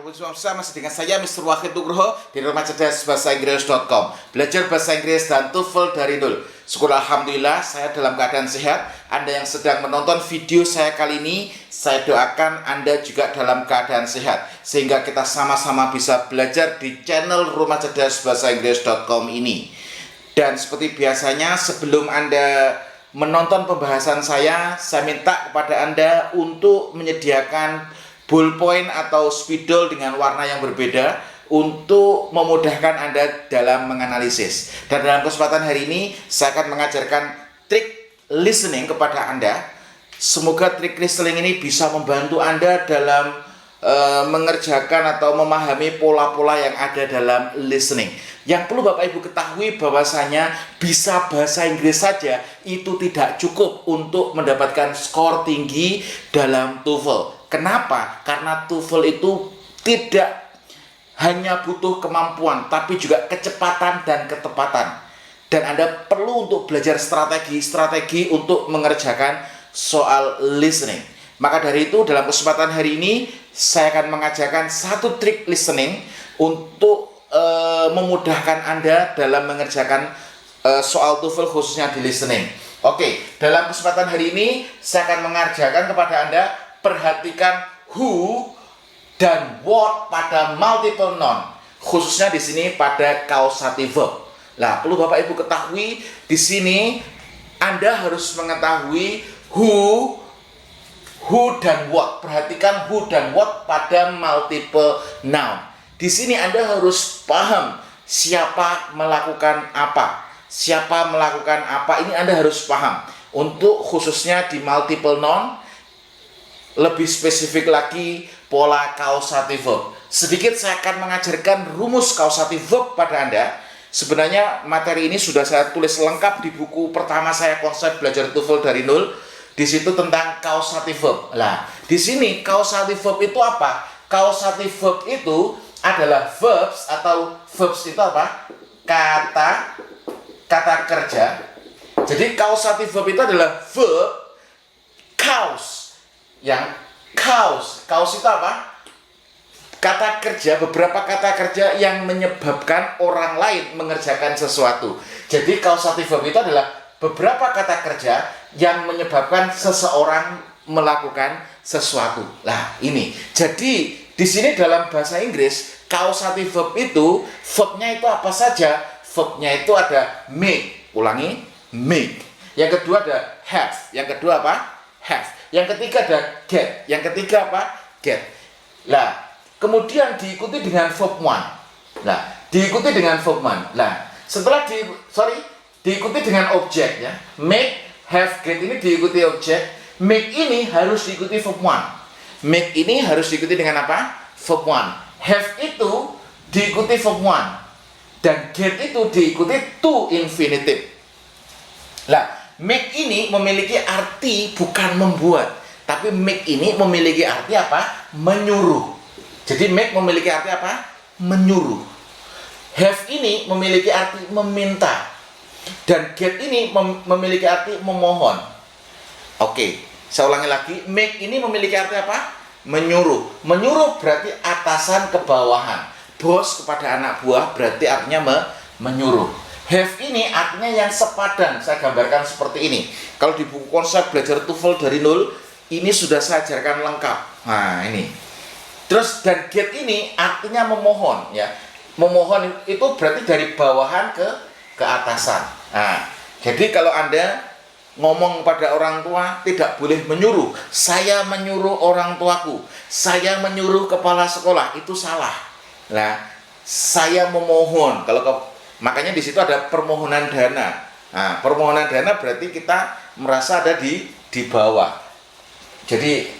Pemirsa masih dengan saya Mr. Wahid Nugroho di Rumah Cerdas Bahasa Inggris.com. Belajar bahasa Inggris dan TOEFL dari nol. Syukur alhamdulillah saya dalam keadaan sehat. Anda yang sedang menonton video saya kali ini, saya doakan Anda juga dalam keadaan sehat sehingga kita sama-sama bisa belajar di channel Rumah Cerdas Bahasa Inggris.com ini. Dan seperti biasanya sebelum Anda menonton pembahasan saya minta kepada Anda untuk menyediakan ballpoint atau spidol dengan warna yang berbeda untuk memudahkan Anda dalam menganalisis. Dan dalam kesempatan hari ini saya akan mengajarkan trik listening kepada Anda. Semoga trik listening ini bisa membantu Anda dalam mengerjakan atau memahami pola-pola yang ada dalam listening. Yang perlu Bapak Ibu ketahui bahwasanya bisa bahasa Inggris saja itu tidak cukup untuk mendapatkan skor tinggi dalam TOEFL. Kenapa? Karena TOEFL itu tidak hanya butuh kemampuan, tapi juga kecepatan dan ketepatan. Dan Anda perlu untuk belajar strategi untuk mengerjakan soal listening. Maka dari itu dalam kesempatan hari ini saya akan mengajarkan satu trik listening untuk memudahkan Anda dalam mengerjakan soal TOEFL khususnya di listening. Oke, dalam kesempatan hari ini saya akan mengajarkan kepada Anda, perhatikan who dan what pada multiple noun, khususnya di sini pada causative verb. Nah, perlu Bapak Ibu ketahui di sini Anda harus mengetahui who dan what. Perhatikan who dan what pada multiple noun. Di sini Anda harus paham siapa melakukan apa. Siapa melakukan apa ini Anda harus paham. Untuk khususnya di multiple noun, lebih spesifik lagi pola causative verb. Sedikit saya akan mengajarkan rumus causative verb pada Anda. Sebenarnya materi ini sudah saya tulis lengkap di buku pertama saya, Konsep Belajar TOEFL dari Nol. Di situ tentang causative verb. Nah, di sini causative verb itu apa? Causative verb itu adalah verbs itu apa? Kata kerja. Jadi causative verb itu adalah verb cause. Yang cause itu apa? Kata kerja, beberapa kata kerja yang menyebabkan orang lain mengerjakan sesuatu. Jadi causative verb itu adalah beberapa kata kerja yang menyebabkan seseorang melakukan sesuatu. Nah, ini. Jadi di sini dalam bahasa Inggris causative verb itu verbnya itu apa saja? Verbnya itu ada make. Ulangi, make. Yang kedua ada have. Yang kedua apa? Have. Yang ketiga ada get. Yang ketiga apa? Get. Nah, kemudian diikuti dengan verb one. Nah, diikuti dengan verb one. Nah, setelah diikuti dengan objek ya. Make, have, get ini diikuti objek. Make ini harus diikuti verb one. Make ini harus diikuti dengan apa? Verb one. Have itu diikuti verb one. Dan get itu diikuti to infinitive. Nah, make ini memiliki arti bukan membuat, tapi make ini memiliki arti apa? Menyuruh. Jadi make memiliki arti apa? Menyuruh. Have ini memiliki arti meminta. Dan get ini memiliki arti memohon. Oke, saya ulangi lagi. Make ini memiliki arti apa? Menyuruh. Menyuruh berarti atasan ke bawahan. Bos kepada anak buah berarti artinya menyuruh. Have ini artinya yang sepadan. Saya gambarkan seperti ini. Kalau di buku Konsep Belajar TOEFL dari Nol, ini sudah saya ajarkan lengkap. Nah, ini. Terus dan get ini artinya memohon ya. Memohon itu berarti dari bawahan ke atasan. Nah, jadi kalau Anda ngomong pada orang tua tidak boleh menyuruh. Saya menyuruh orang tuaku. Saya menyuruh kepala sekolah, itu salah. Nah, saya memohon. Makanya di situ ada permohonan dana. Nah, permohonan dana berarti kita merasa ada di bawah. Jadi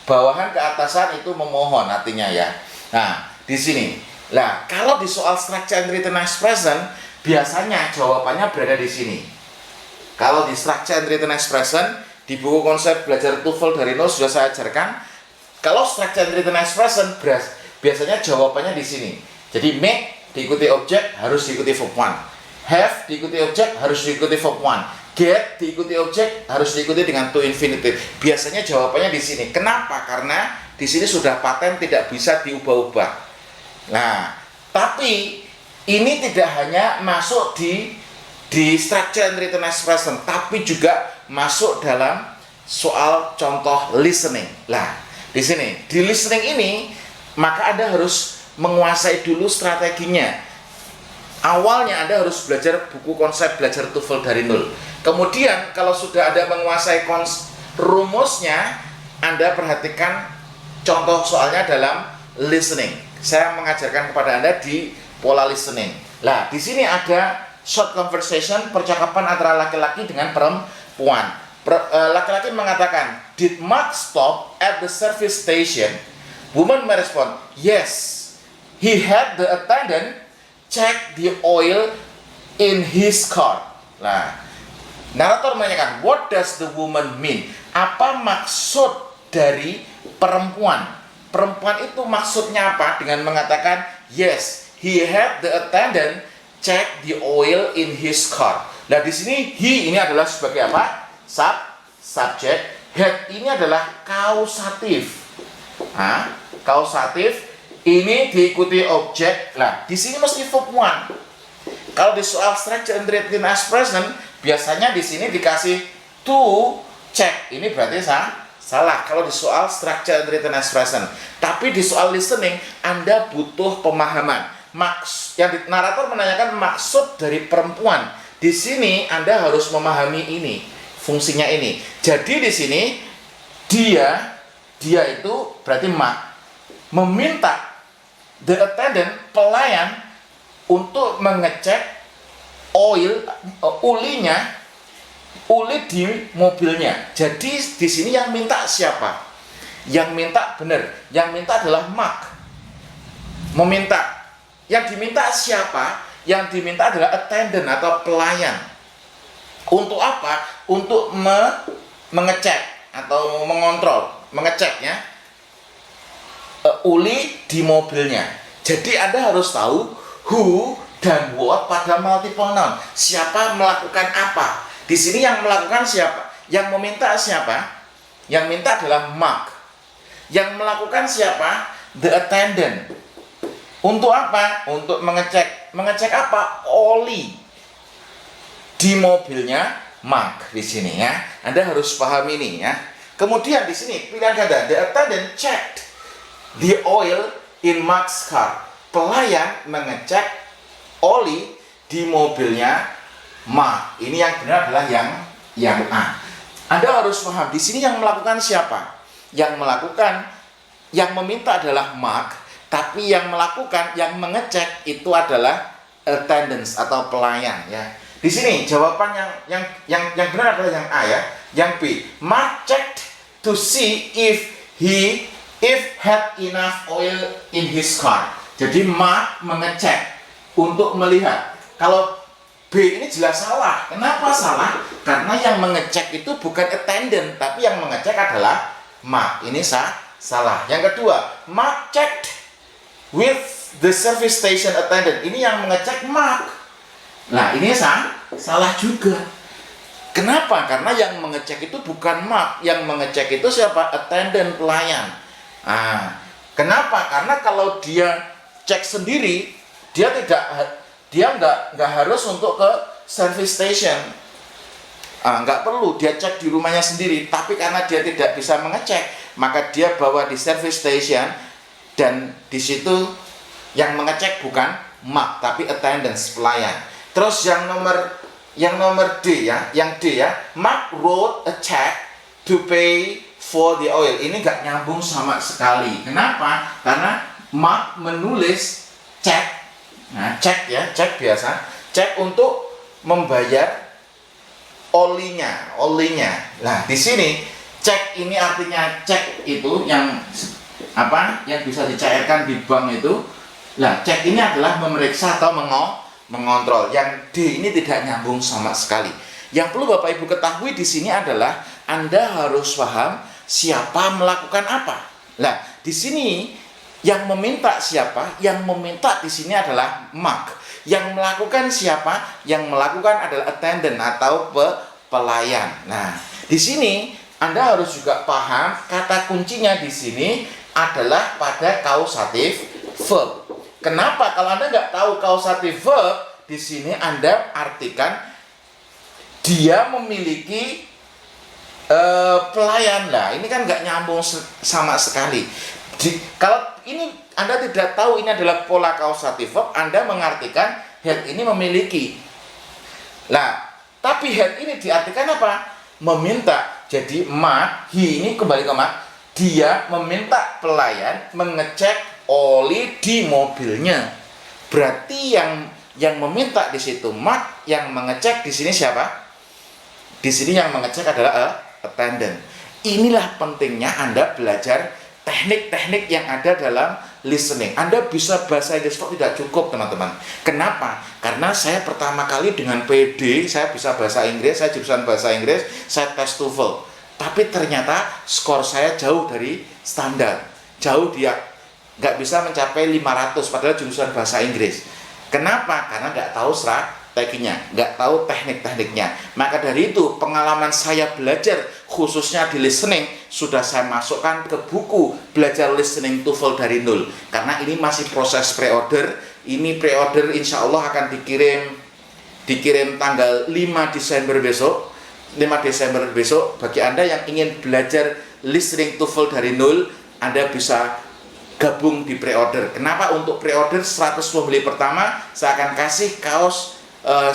bawahan ke atasan itu memohon artinya ya. Nah, di sini. Nah, kalau di soal structure and written expression biasanya jawabannya berada di sini. Kalau di structure and written expression di buku Konsep Belajar TOEFL dari Nol sudah saya ajarkan. Kalau structure and written expression biasanya jawabannya di sini. Jadi make diikuti objek harus diikuti verb one. Have diikuti objek harus diikuti verb one. Get diikuti objek harus diikuti dengan to infinitive. Biasanya jawabannya di sini. Kenapa? Karena di sini sudah paten, tidak bisa diubah-ubah. Nah, tapi ini tidak hanya masuk di structure and written expression, tapi juga masuk dalam soal contoh listening. Nah, di sini di listening ini maka Anda harus menguasai dulu strateginya. Awalnya Anda harus belajar buku konsep belajar TOEFL dari nol. Kemudian kalau sudah Anda menguasai rumusnya, Anda perhatikan contoh soalnya dalam listening. Saya mengajarkan kepada Anda di pola listening. Nah, di sini ada short conversation, percakapan antara laki-laki dengan perempuan. Laki-laki mengatakan, "Did Mark stop at the service station?" Woman merespon, "Yes. He had the attendant check the oil in his car." Nah, narator menanyakan, "What does the woman mean?" Apa maksud dari perempuan? Perempuan itu maksudnya apa dengan mengatakan, "Yes, he had the attendant check the oil in his car." Nah, di sini he ini adalah sebagai apa? Subjek. Had ini adalah kausatif. Kausatif ini diikuti objek. Nah, di sini mesti verb one. Kalau di soal structure and written expression, biasanya di sini dikasih to check. Ini berarti salah kalau di soal structure and written expression. Tapi di soal listening, Anda butuh pemahaman. Narator menanyakan maksud dari perempuan. Di sini Anda harus memahami ini, fungsinya ini. Jadi di sini dia itu berarti meminta the attendant, pelayan, untuk mengecek uli di mobilnya. Jadi di sini yang minta siapa? Yang minta benar. Yang minta adalah Mark. Meminta. Yang diminta siapa? Yang diminta adalah attendant atau pelayan. Untuk apa? Untuk mengecek atau mengontrol, mengeceknya uli di mobilnya. Jadi Anda harus tahu who dan what pada multiple noun. Siapa melakukan apa? Di sini yang melakukan siapa? Yang meminta siapa? Yang minta adalah Mark. Yang melakukan siapa? The attendant. Untuk apa? Untuk mengecek. Mengecek apa? Oli di mobilnya Mark di sini ya. Anda harus paham ini ya. Kemudian di sini pilihan kata the attendant checked the oil in Mark's car. Pelayan mengecek oli di mobilnya Mark. Ini yang benar adalah yang A. Anda harus paham di sini yang melakukan siapa? Yang melakukan, yang meminta adalah Mark, tapi yang melakukan, yang mengecek itu adalah attendants atau pelayan ya. Di sini jawaban yang benar adalah yang A ya. Yang B, Mark checked to see if had enough oil in his car. Jadi Mark mengecek untuk melihat. Kalau B ini jelas salah. Kenapa salah? Karena yang mengecek itu bukan attendant, tapi yang mengecek adalah Mark. Ini salah. Yang kedua, Mark checked with the service station attendant. Ini yang mengecek Mark. Nah, ini salah juga. Kenapa? Karena yang mengecek itu bukan Mark. Yang mengecek itu siapa? Attendant, pelayan. Kenapa? Karena kalau dia cek sendiri, dia nggak harus untuk ke service station. Nggak perlu dia cek di rumahnya sendiri. Tapi karena dia tidak bisa mengecek, maka dia bawa di service station, dan di situ yang mengecek bukan Mark, tapi attendance, pelayan. Terus yang nomor D ya, yang D ya, Mark wrote a check to pay for the oil. Ini nggak nyambung sama sekali. Kenapa? Karena Mark menulis cek. Nah, cek ya, cek biasa, cek untuk membayar olinya. Nah, di sini cek ini artinya cek itu yang apa? Yang bisa dicairkan di bank itu. Nah, cek ini adalah memeriksa atau mengontrol. Yang D ini tidak nyambung sama sekali. Yang perlu Bapak Ibu ketahui di sini adalah Anda harus paham siapa melakukan apa. Nah, di sini yang meminta siapa? Yang meminta di sini adalah Mark. Yang melakukan siapa? Yang melakukan adalah attendant atau pelayan. Nah, di sini Anda harus juga paham kata kuncinya di sini adalah pada causative verb. Kenapa? Kalau Anda nggak tahu causative verb, di sini Anda artikan dia memiliki pelayan. Lah, ini kan nggak nyambung sama sekali. Kalau ini Anda tidak tahu ini adalah pola causative verb, Anda mengartikan had ini memiliki. Lah, tapi had ini diartikan apa? Meminta. Jadi he ini kembali ke dia meminta pelayan mengecek oli di mobilnya. Berarti yang meminta di situ yang mengecek di sini siapa? Di sini yang mengecek adalah attendant. Inilah pentingnya Anda belajar teknik-teknik yang ada dalam listening. Anda bisa bahasa Inggris kok tidak cukup, teman-teman. Kenapa? Karena saya pertama kali dengan PD, saya bisa bahasa Inggris, saya jurusan bahasa Inggris, saya tes TOEFL. Tapi ternyata skor saya jauh dari standar. Jauh dia nggak bisa mencapai 500, padahal jurusan bahasa Inggris. Kenapa? Karena nggak tahu strateginya, nggak tahu teknik-tekniknya. Maka dari itu, pengalaman saya belajar, khususnya di listening, sudah saya masukkan ke buku Belajar Listening TOEFL dari Nol. Karena ini masih proses pre-order. Ini pre-order insya Allah akan dikirim tanggal 5 Desember besok. 5 Desember besok. Bagi Anda yang ingin belajar Listening TOEFL dari Nol, Anda bisa gabung di pre-order. Kenapa untuk pre-order 100 pembeli pertama saya akan kasih kaos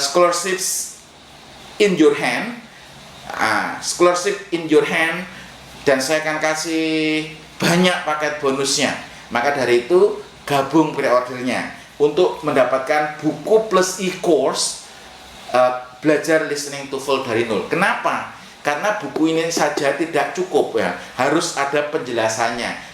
scholarships in your hand, scholarship in your hand, dan saya akan kasih banyak paket bonusnya. Maka dari itu gabung pre-ordernya untuk mendapatkan buku plus e-course belajar listening TOEFL dari nol. Kenapa? Karena buku ini saja tidak cukup ya, harus ada penjelasannya.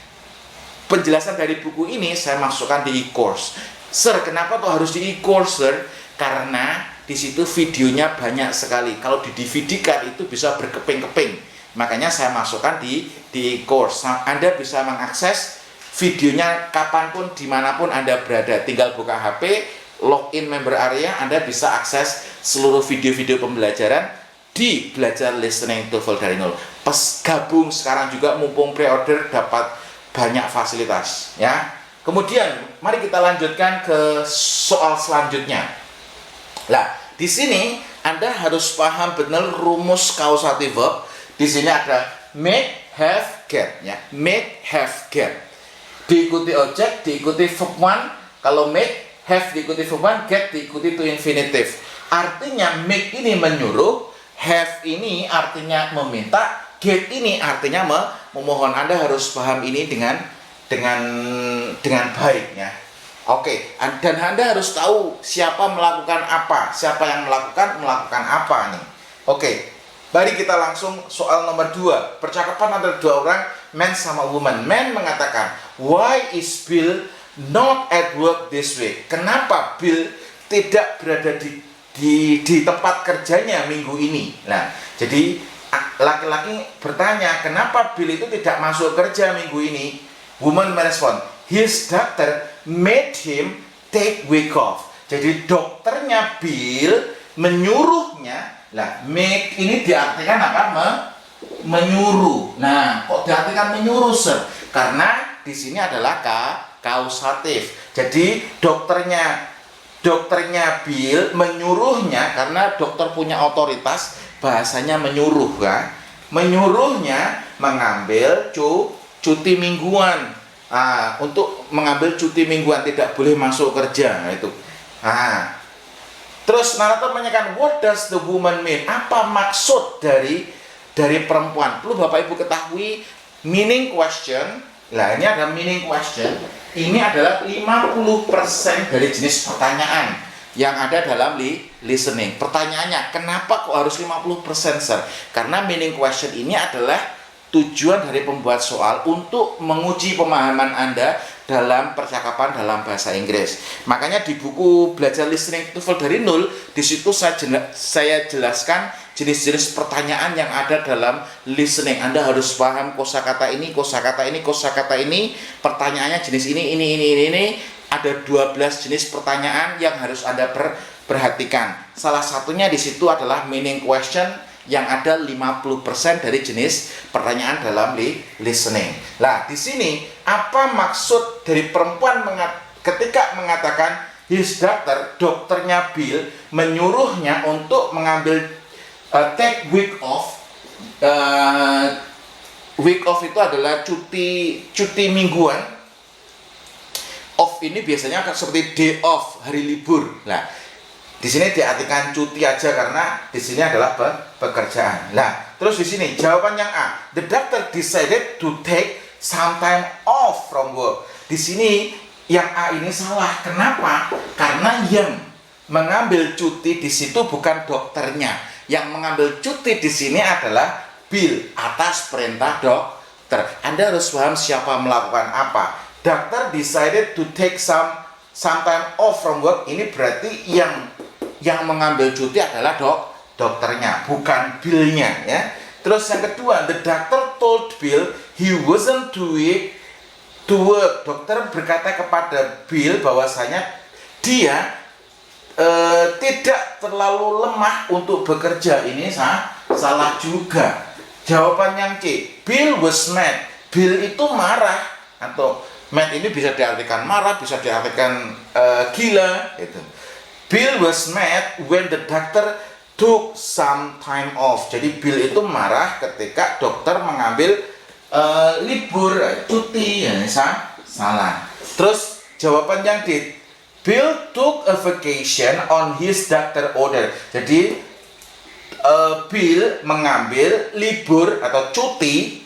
Penjelasan dari buku ini saya masukkan di e-course. Sir, kenapa kok harus di e-course, sir? Karena di situ videonya banyak sekali. Kalau di DVD-kan itu bisa berkeping-keping. Makanya saya masukkan di e-course. Anda bisa mengakses videonya kapanpun, dimanapun Anda berada. Tinggal buka HP, login member area, Anda bisa akses seluruh video-video pembelajaran di Belajar Listening TOEFL dari nol. Pas gabung sekarang juga, mumpung pre-order dapat banyak fasilitas ya. Kemudian mari kita lanjutkan ke soal selanjutnya. Lah, di sini Anda harus paham benar rumus causative verb. Di sini ada make, have, get ya. Make, have, get. Diikuti objek, diikuti verb one. Kalau make, have diikuti verb one, get diikuti to infinitive. Artinya make ini menyuruh, have ini artinya meminta, get ini artinya memohon. Anda harus paham ini dengan baik ya. Oke, dan Anda harus tahu siapa melakukan apa, siapa yang melakukan apa nih. Oke, mari kita langsung soal nomor 2. Percakapan antara dua orang, man sama woman. Man mengatakan, why is Bill not at work this week? Kenapa Bill tidak berada di tempat kerjanya minggu ini? Nah, jadi laki-laki bertanya, kenapa Bill itu tidak masuk kerja minggu ini? Woman merespon, his doctor made him take week off. Jadi dokternya Bill menyuruhnya. Lah, make ini diartikan apa? Menyuruh. Nah, kok diartikan menyuruh, sir? Karena di sini adalah kausatif. Jadi dokternya Bill menyuruhnya, karena dokter punya otoritas, bahasanya menyuruh kan. Menyuruhnya mengambil cuti mingguan. Untuk mengambil cuti mingguan, tidak boleh masuk kerja itu. Terus narator menanyakan, what does the woman mean? Apa maksud dari perempuan? Perlu Bapak Ibu ketahui meaning question. Nah, ini ada meaning question. Ini adalah 50% dari jenis pertanyaan yang ada dalam listening. Pertanyaannya, kenapa kok harus 50%, sir? Karena meaning question ini adalah tujuan dari pembuat soal untuk menguji pemahaman Anda dalam percakapan dalam bahasa Inggris. Makanya di buku Belajar Listening TOEFL dari nol, di situ saya jelaskan jenis-jenis pertanyaan yang ada dalam listening. Anda harus paham kosakata ini, kosakata ini, kosakata ini. Pertanyaannya jenis ini. Ada 12 jenis pertanyaan yang harus Anda perhatikan. Salah satunya di situ adalah meaning question yang ada 50% dari jenis pertanyaan dalam listening. Nah, di sini apa maksud dari perempuan ketika mengatakan his doctor, dokternya Bill menyuruhnya untuk mengambil take week off. Week off itu adalah cuti mingguan. Off ini biasanya seperti day off, hari libur. Nah, di sini diartikan cuti aja karena di sini adalah pekerjaan. Nah, terus di sini jawaban yang A. The doctor decided to take some time off from work. Di sini yang A ini salah. Kenapa? Karena yang mengambil cuti di situ bukan dokternya. Yang mengambil cuti di sini adalah Bill atas perintah dokter. Anda harus paham siapa melakukan apa. Doctor decided to take some time off from work. Ini berarti yang mengambil cuti adalah dokternya, bukan Billnya, ya. Terus yang kedua, the doctor told Bill he wasn't too weak to work. Dokter berkata kepada Bill bahwasanya dia tidak terlalu lemah untuk bekerja. Ini salah juga. Jawaban yang C, Bill was mad. Bill itu marah, atau mad ini bisa diartikan marah, bisa diartikan gila, gitu. Bill was mad when the doctor took some time off. Jadi Bill itu marah ketika dokter mengambil libur, cuti, ya, salah. Terus jawaban yang D, Bill took a vacation on his doctor order. Jadi Bill mengambil libur atau cuti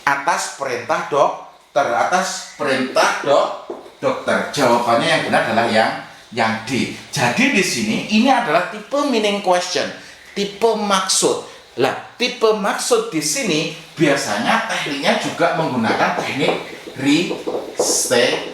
atas perintah dokter, dokter. Jawabannya yang benar adalah yang D. Jadi di sini ini adalah tipe meaning question, tipe maksud. Lah, tipe maksud di sini biasanya tekniknya juga menggunakan teknik restatement.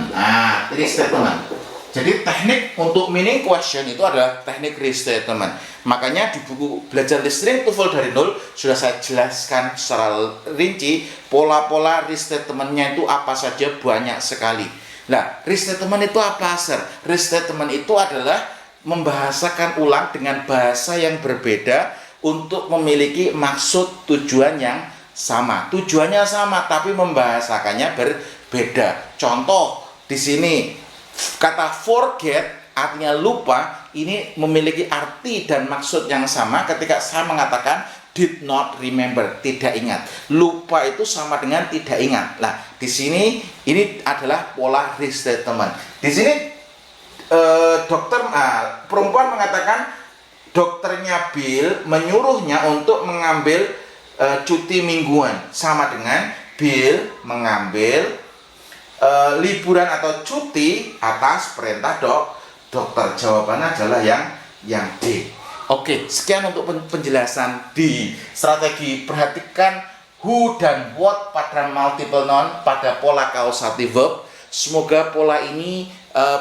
Nah, restatement. Jadi teknik untuk meaning question itu adalah teknik restatement. Makanya di buku Belajar Listening TOEFL dari Nol sudah saya jelaskan secara rinci pola-pola restatementnya itu apa saja, banyak sekali. Nah, restatement itu apa, Sir? Restatement itu adalah membahasakan ulang dengan bahasa yang berbeda untuk memiliki maksud tujuan yang sama. Tujuannya sama tapi membahasakannya berbeda. Contoh di sini kata forget artinya lupa, ini memiliki arti dan maksud yang sama ketika saya mengatakan did not remember, tidak ingat. Lupa itu sama dengan tidak ingat. Nah, di sini ini adalah pola restatement. Di sini perempuan mengatakan dokternya Bill menyuruhnya untuk mengambil cuti mingguan, sama dengan Bill mengambil liburan atau cuti atas perintah dokter. Jawabannya adalah yang D. Oke, sekian untuk penjelasan di strategi perhatikan who dan what pada multiple noun pada pola causative verb. Semoga pola ini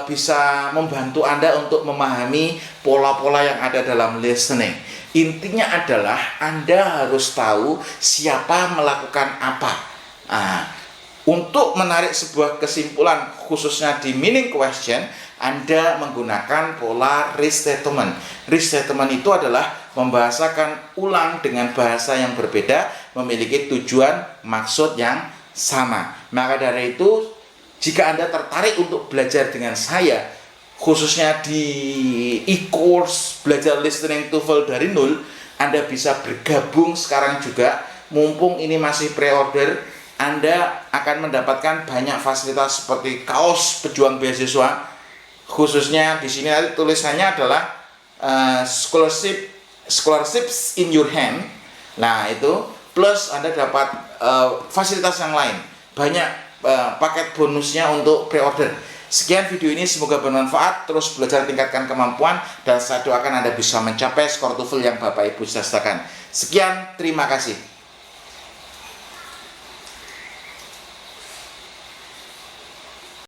bisa membantu Anda untuk memahami pola-pola yang ada dalam listening. Intinya adalah Anda harus tahu siapa melakukan apa. Untuk menarik sebuah kesimpulan khususnya di meaning question, Anda menggunakan pola restatement. Restatement itu adalah membahasakan ulang dengan bahasa yang berbeda, memiliki tujuan maksud yang sama. Maka dari itu, jika Anda tertarik untuk belajar dengan saya, khususnya di e-course Belajar Listening TOEFL dari Nol, Anda bisa bergabung sekarang juga. Mumpung ini masih pre-order, Anda akan mendapatkan banyak fasilitas seperti kaos pejuang beasiswa. Khususnya di sini nanti tulisannya adalah scholarships in your hand. Nah, itu plus Anda dapat fasilitas yang lain. Banyak paket bonusnya untuk pre-order. Sekian video ini, semoga bermanfaat. Terus belajar tingkatkan kemampuan, dan saya doakan Anda bisa mencapai skor TOEFL yang Bapak Ibu cita-citakan. Sekian, terima kasih.